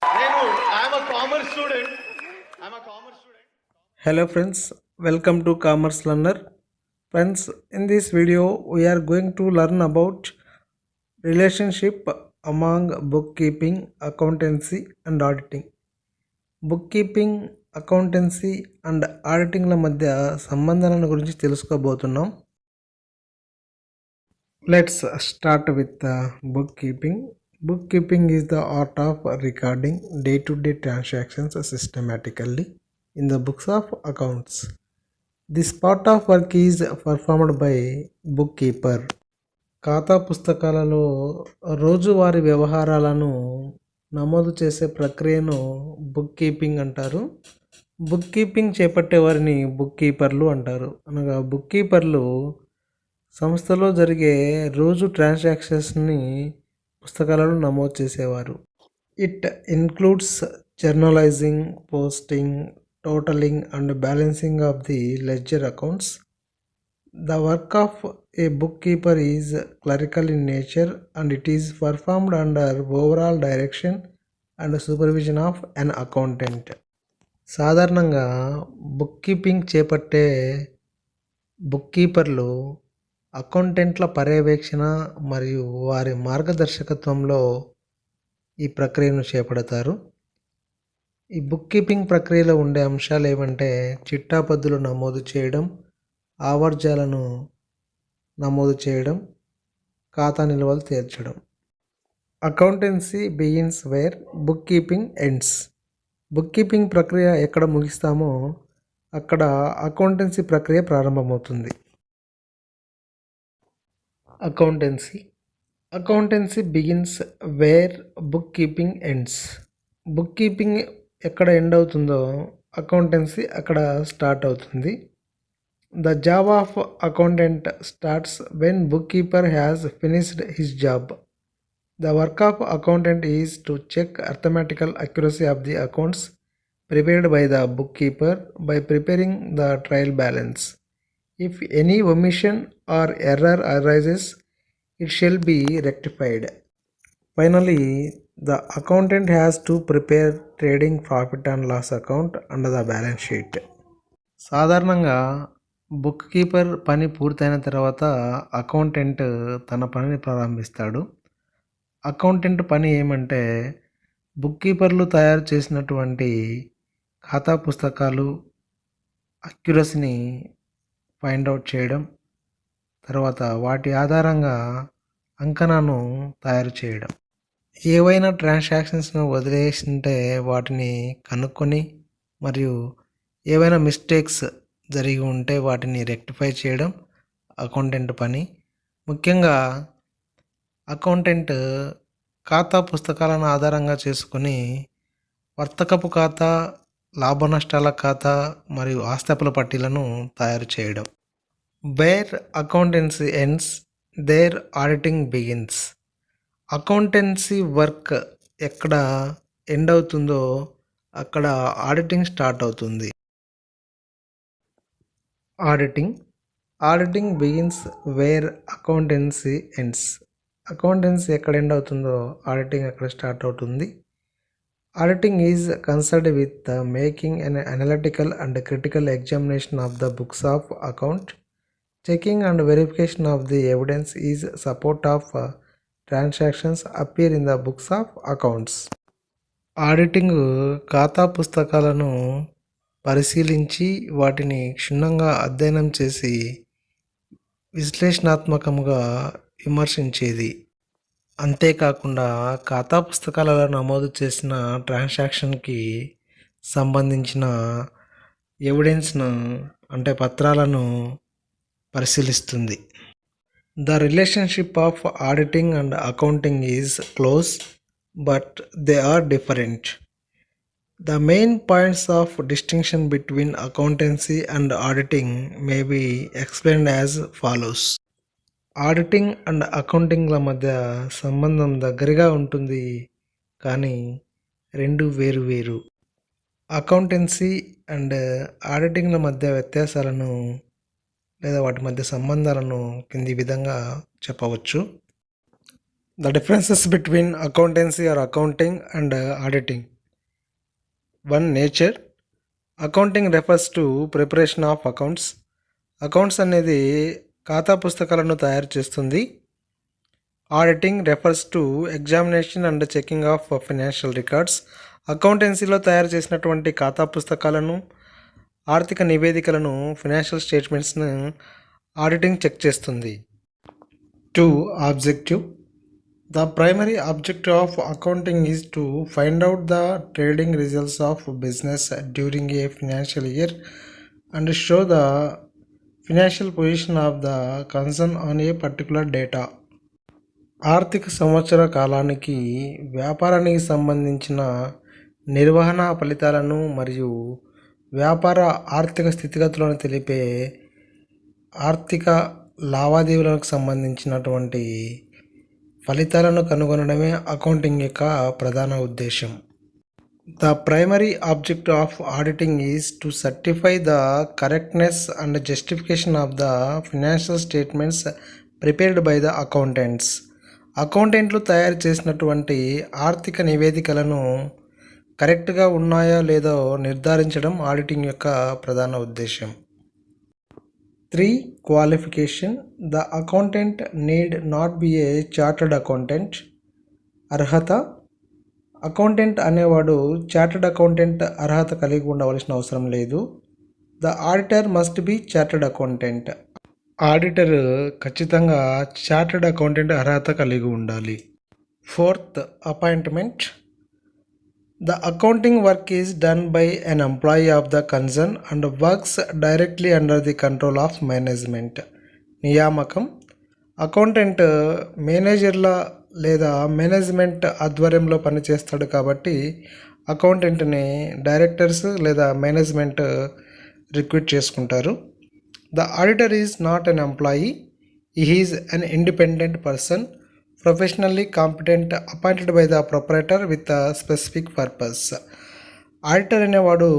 I'm a commerce student. Hello friends, welcome to Commerce Learner. Friends, in this video we are going to learn about relationship among bookkeeping, accountancy and auditing. Book accountancy and ఆడిటింగ్ల మధ్య సంబంధాలను గురించి తెలుసుకోబోతున్నాం. Let's start with bookkeeping. Book keeping is the art of recording day-to-day transactions systematically in the books of accounts. This part of work is performed by bookkeeper. ఖాతా పుస్తకాలలో రోజువారీ వ్యవహారాలను నమోదు చేసే ప్రక్రియను బుక్ కీపింగ్ అంటారు. బుక్ కీపింగ్ చేపట్టే వారిని బుక్ కీపర్లు అంటారు. అనగా బుక్ కీపర్లు సంస్థలో జరిగే రోజు ట్రాన్సాక్షన్స్ని పుస్తకాలలో నమోదు చేసేవారు. It includes journalising, posting, totalling and balancing of the ledger accounts. The work of a bookkeeper is clerical in nature and it is performed under overall direction and supervision of an accountant. సాధారణంగా book keeping చేపట్టే book కీపర్లు అకౌంటెంట్ల పర్యవేక్షణ మరియు వారి మార్గదర్శకత్వంలో ఈ ప్రక్రియను చేపడతారు. ఈ book keeping ప్రక్రియలో ఉండే అంశాలు ఏమంటే చిట్టాపద్దులు నమోదు చేయడం, ఆవర్జాలను నమోదు చేయడం, ఖాతా నిల్వలు తీర్చడం. Accountancy begins where bookkeeping ends. Bookkeeping ప్రక్రియ ఎక్కడ ముగిస్తామో అక్కడ అకౌంటెన్సీ ప్రక్రియ ప్రారంభమవుతుంది. Accountancy begins where bookkeeping ends. Bookkeeping ఎక్కడ ఎండ్ అవుతుందో అకౌంటెన్సీ అక్కడ స్టార్ట్ అవుతుంది. The job of accountant starts when bookkeeper has finished his job. The work of accountant is to check arithmetical accuracy of the accounts prepared by the bookkeeper by preparing the trial balance. If any omission or error arises, it shall be rectified. Finally, the accountant has to prepare trading profit and loss account under the balance sheet. సాధారణంగా book keeper పని పూర్తయిన తర్వాత accountant తన పనిని ప్రారంభిస్తాడు. Accountant పని ఏమంటే book కీపర్లు తయారు చేసినటువంటి ఖాతా పుస్తకాలు అక్యురసీని ఫైండ్ అవుట్ చేయడం, తర్వాత వాటి ఆధారంగా అంకణను తయారు చేయడం. ఏవైనా ట్రాన్సాక్షన్స్ను వదిలేసింటే వాటిని కనుక్కొని మరియు ఏవైనా మిస్టేక్స్ జరిగి ఉంటే వాటిని రెక్టిఫై చేయడం అకౌంటెంట్ పని. ముఖ్యంగా అకౌంటెంట్ ఖాతా పుస్తకాలను ఆధారంగా చేసుకొని వర్తకపు ఖాతా, లాభ నష్టాల ఖాతా మరియు ఆస్తుల పట్టీలను తయారు చేయడం. Where accountancy ends there auditing begins. Accountancy work ఎక్కడ ఎండ్ అవుతుందో అక్కడ ఆడిటింగ్ స్టార్ట్ అవుతుంది. Auditing begins where accountancy ends. Accountancy ఎక్కడ ఎండ్ అవుతుందో ఆడిటింగ్ అక్కడ స్టార్ట్ అవుతుంది. Auditing is concerned with making an analytical and critical examination of the books of account. Checking and verification of the evidence is support of transactions appear in the books of accounts. Auditing ఖాతా పుస్తకాలను పరిశీలించి వాటిని క్షుణ్ణంగా అధ్యయనం చేసి విశ్లేషణాత్మకంగా విమర్శించేది. అంతేకాకుండా ఖాతా పుస్తకాలలో నమోదు చేసిన ట్రాన్సాక్షన్కి సంబంధించిన ఎవిడెన్స్ను అంటే పత్రాలను పరిశీలిస్తుంది. The relationship of auditing and accounting is close but they are different. The main points of distinction between accountancy and auditing may be explained as follows. Auditing and అకౌంటింగ్ల మధ్య సంబంధం దగ్గరగా ఉంటుంది కానీ రెండు వేరు వేరు. అకౌంటెన్సీ అండ్ ఆడిటింగ్ల మధ్య వ్యత్యాసాలను లేదా వాటి మధ్య సంబంధాలను కింది విధంగా చెప్పవచ్చు. The differences between accountancy or accounting and auditing. 1. Nature. Accounting refers to preparation of accounts. Accounts అనేది ఖాతా పుస్తకాలను తయారు చేస్తుంది. Auditing refers to examination and checking of financial records. అకౌంటెన్సీలో తయారు చేసినటువంటి ఖాతా పుస్తకాలను, ఆర్థిక నివేదికలను, ఫైనాన్షియల్ స్టేట్మెంట్స్ను ఆడిటింగ్ చెక్ చేస్తుంది. 2. Objective. The primary objective of accounting is to find out the trading results of business during a financial year and show the financial position of the concern on a particular data. ఆర్థిక సంవత్సర కాలానికి వ్యాపారానికి సంబంధించిన నిర్వహణ ఫలితాలను మరియు వ్యాపార ఆర్థిక స్థితిగతులను తెలిపే ఆర్థిక లావాదేవీలకు సంబంధించినటువంటి ఫలితాలను కనుగొనడమే అకౌంటింగ్ యొక్క ప్రధాన ఉద్దేశం. The primary objective of auditing is to certify the correctness and justification of the financial statements prepared by the accountants. అకౌంటెంట్లు తయారు చేసినటువంటి ఆర్థిక నివేదికలను కరెక్ట్గా ఉన్నాయో లేదో నిర్ధారించడం ఆడిటింగ్ యొక్క ప్రధాన ఉద్దేశం. 3. Qualification. The accountant need not be a chartered accountant. అర్హత. అకౌంటెంట్ అనేవాడు చార్టర్డ్ అకౌంటెంట్ అర్హత కలిగి ఉండవలసిన అవసరం లేదు. The auditor must be chartered accountant. Auditor ఖచ్చితంగా చార్టర్డ్ అకౌంటెంట్ అర్హత కలిగి ఉండాలి. 4th. Appointment. The accounting work is done by an employee of the concern and works directly under the control of management. నియామకం. అకౌంటెంట్ మేనేజర్ల లేదా management ఆధ్వర్యంలో పనిచేస్తాడు కాబట్టి అకౌంటెంట్ని directors లేదా మేనేజ్మెంట్ రిక్రూట్ చేసుకుంటారు. The auditor is not an employee. He is an independent person, professionally competent, appointed by the proprietor with a specific purpose. Auditor అనేవాడు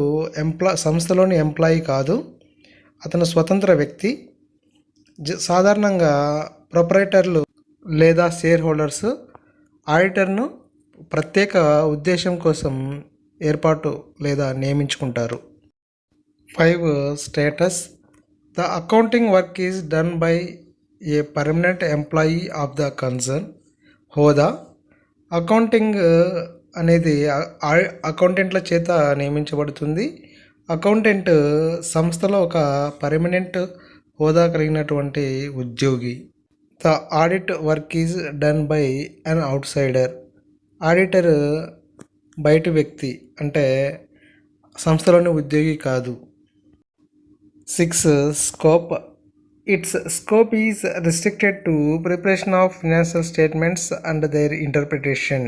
సంస్థలోని employee కాదు, అతను స్వతంత్ర వ్యక్తి. సాధారణంగా ప్రొపరేటర్లు లేదా షేర్ హోల్డర్స్ ఆడిటర్ను ప్రత్యేక ఉద్దేశం కోసం ఏర్పాటు లేదా నియమించుకుంటారు. 5. Status. The accounting work is done by a permanent employee of the concern. హోదా. అకౌంటింగ్ అనేది అకౌంటెంట్ల చేత నియమించబడుతుంది. అకౌంటెంట్ సంస్థలో ఒక పర్మనెంట్ హోదా కలిగినటువంటి ఉద్యోగి. The audit work is done by an outsider. Auditor బయటి వ్యక్తి, అంటే సంస్థలోని ఉద్యోగి కాదు. 6. Scope. Its scope is restricted to preparation of financial statements and their interpretation.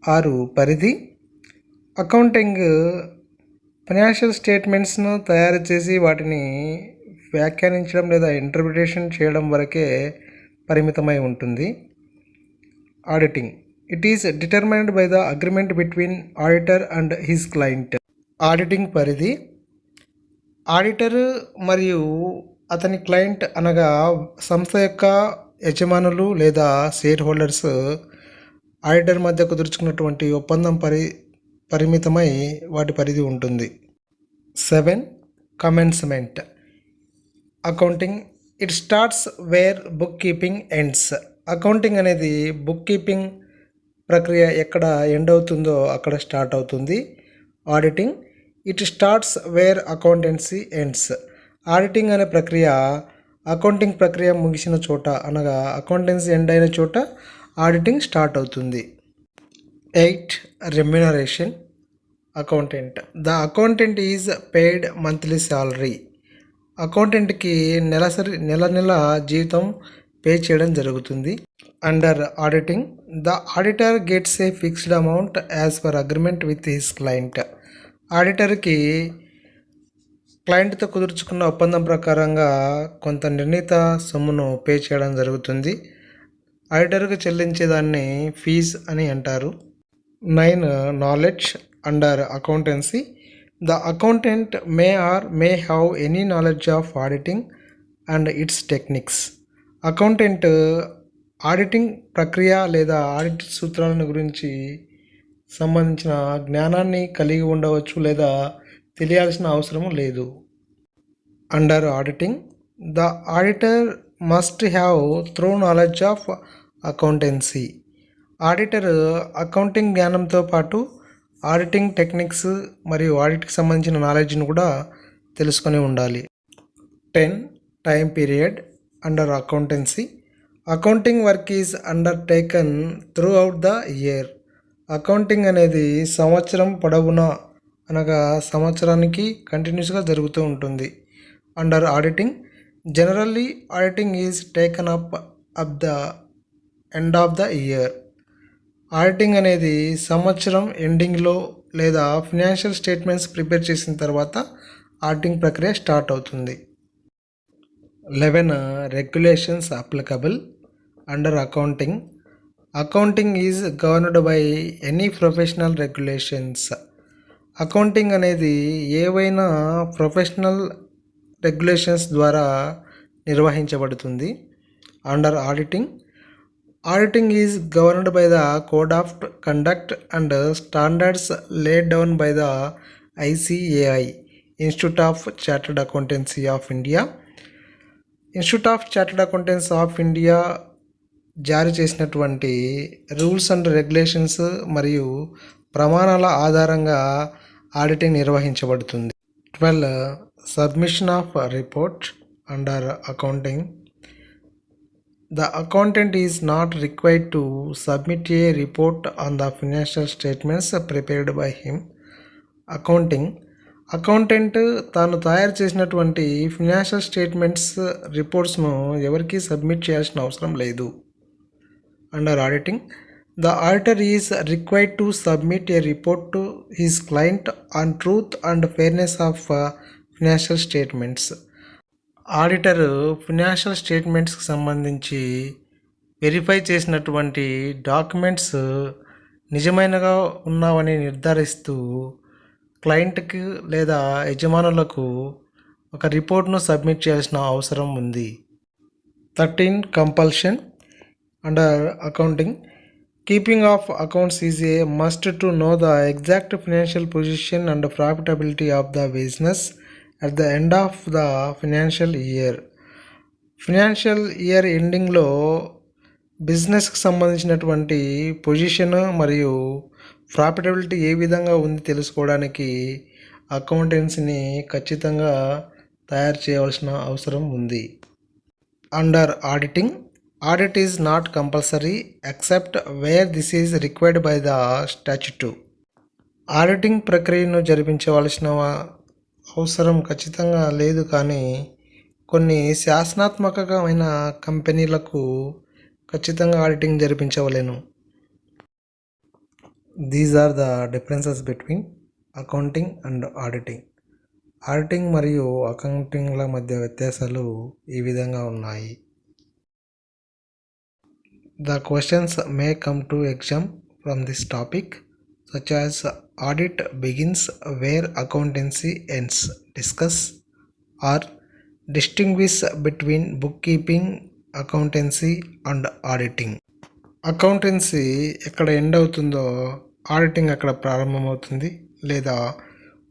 6. పరిధి. అకౌంటింగ్ ఫైనాన్షియల్ స్టేట్మెంట్స్ను తయారు చేసి వాటిని వ్యాఖ్యానించడం లేదా ఇంటర్ప్రిటేషన్ చేయడం వరకే పరిమితమై ఉంటుంది. Auditing. It is determined by the agreement between auditor and his client. Auditing పరిధి. ఆడిటర్ మరియు అతని క్లయింట్ అనగా సంస్థ యొక్క యజమానులు లేదా షేర్ హోల్డర్స్ ఆడిటర్ మధ్య కుదుర్చుకున్నటువంటి ఒప్పందం పరిమితమై వాటి పరిధి ఉంటుంది. 7. Commencement. Accounting. It starts where bookkeeping ends. Accounting అనేది బుక్ కీపింగ్ ప్రక్రియ ఎక్కడ ఎండ్ అవుతుందో అక్కడ స్టార్ట్ అవుతుంది. Auditing. It starts where accountancy ends. Auditing అనే ప్రక్రియ అకౌంటింగ్ ప్రక్రియ ముగిసిన చోట, అనగా అకౌంటెన్సీ ఎండ్ అయిన చోట ఆడిటింగ్ స్టార్ట్ అవుతుంది. 8. Remuneration. Accountant. The accountant is paid monthly salary. అకౌంటెంట్కి నెల జీతం పే చేయడం జరుగుతుంది. Under auditing, the auditor gets a fixed amount as per agreement with his client. ఆడిటర్కి క్లయింట్తో కుదుర్చుకున్న ఒప్పందం ప్రకారంగా కొంత నిర్ణీత సొమ్మును పే చేయడం జరుగుతుంది. ఆడిటర్కు చెల్లించేదాన్ని ఫీజ్ అని అంటారు. 9. Knowledge. Under accountancy, the accountant may have any knowledge of auditing and it's techniques. Accountant auditing ప్రక్రియ లేదా ఆడిట్ సూత్రాలను గురించి సంబంధించిన జ్ఞానాన్ని కలిగి ఉండవచ్చు లేదా తెలియాల్సిన అవసరం లేదు. Under auditing, the auditor must have through knowledge of accountancy. Auditor accounting జ్ఞానంతో పాటు ఆడిటింగ్ టెక్నిక్స్ మరియు ఆడిట్కి సంబంధించిన నాలెడ్జ్ను కూడా తెలుసుకొని ఉండాలి. 10. Time period under accountancy. Accounting work is undertaken through out the year. Accounting అనేది సంవత్సరం పొడవునా అనగా సంవత్సరానికి కంటిన్యూస్గా జరుగుతూ ఉంటుంది. Under auditing, generally auditing is taken up the end of the year. Auditing అనేది సంవత్సరం ఎండింగ్లో లేదా ఫినాన్షియల్ స్టేట్మెంట్స్ ప్రిపేర్ చేసిన తర్వాత ఆడిటింగ్ ప్రక్రియ స్టార్ట్ అవుతుంది. 11. Regulations applicable under accounting. Accounting is governed by any professional regulations. Accounting అనేది ఏవైనా ప్రొఫెషనల్ రెగ్యులేషన్స్ ద్వారా నిర్వహించబడుతుంది. Under auditing, auditing is governed by the code of conduct and standards laid down by the ICAI, institute of chartered accountancy of India. Institute of chartered accountancy of India జారీ చేసినటువంటి rules and regulations మరియు ప్రమాణాల ఆధారంగా auditing నిర్వహించబడుతుంది. 12. Submission of report under accounting. The accountant is not required to submit a report on the financial statements prepared by him. Accountant తాను తయారు చేసినటువంటి financial statements రిపోర్ట్స్ను ఎవరికీ సబ్మిట్ చేయాల్సిన అవసరం లేదు. Under auditing, the auditor is required to submit a report to his client on truth and fairness of financial statements. Auditor financial స్టేట్మెంట్స్కి సంబంధించి verify చేసినటువంటి డాక్యుమెంట్స్ నిజమైనగా ఉన్నావని నిర్ధారిస్తూ క్లయింట్కి లేదా యజమానులకు ఒక రిపోర్ట్ను సబ్మిట్ చేయాల్సిన అవసరం ఉంది. 13. Compulsion under accounting. Keeping of accounts is a must to know the exact financial position and profitability of the business at the end of the financial year. Financial year ఎండింగ్లో బిజినెస్కి సంబంధించినటువంటి పొజిషన్ మరియు profitability ఏ విధంగా ఉంది తెలుసుకోవడానికి అకౌంటెన్సీని ఖచ్చితంగా తయారు చేయవలసిన అవసరం ఉంది. Under auditing, audit is not compulsory except where this is required by the statute. Auditing ప్రక్రియను జరిపించవలసిన అవసరం ఖచ్చితంగా లేదు, కానీ కొన్ని శాసనాత్మకమైన కంపెనీలకు ఖచ్చితంగా ఆడిటింగ్ జరిపించవలెను. These are the differences between accounting and auditing. Auditing మరియు అకౌంటింగ్ల మధ్య వ్యత్యాసాలు ఈ విధంగా ఉన్నాయి. The questions may come to exam from this topic such as audit begins where accountancy ends. Discuss or distinguish between bookkeeping, accountancy and auditing. Accountancy ఎక్కడ end అవుతుందో auditing అక్కడ ప్రారంభమవుతుంది, లేదా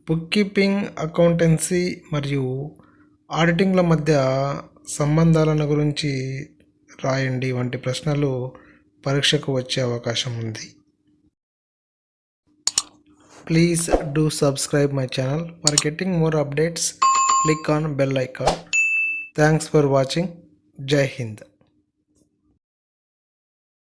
బుక్ కీపింగ్, అకౌంటెన్సీ మరియు ఆడిటింగ్ల మధ్య సంబంధాలను గురించి రాయండి వంటి ప్రశ్నలు పరీక్షకు వచ్చే అవకాశం ఉంది. Please do subscribe my channel. For getting more updates, click on bell icon. Thanks for watching. Jai Hind.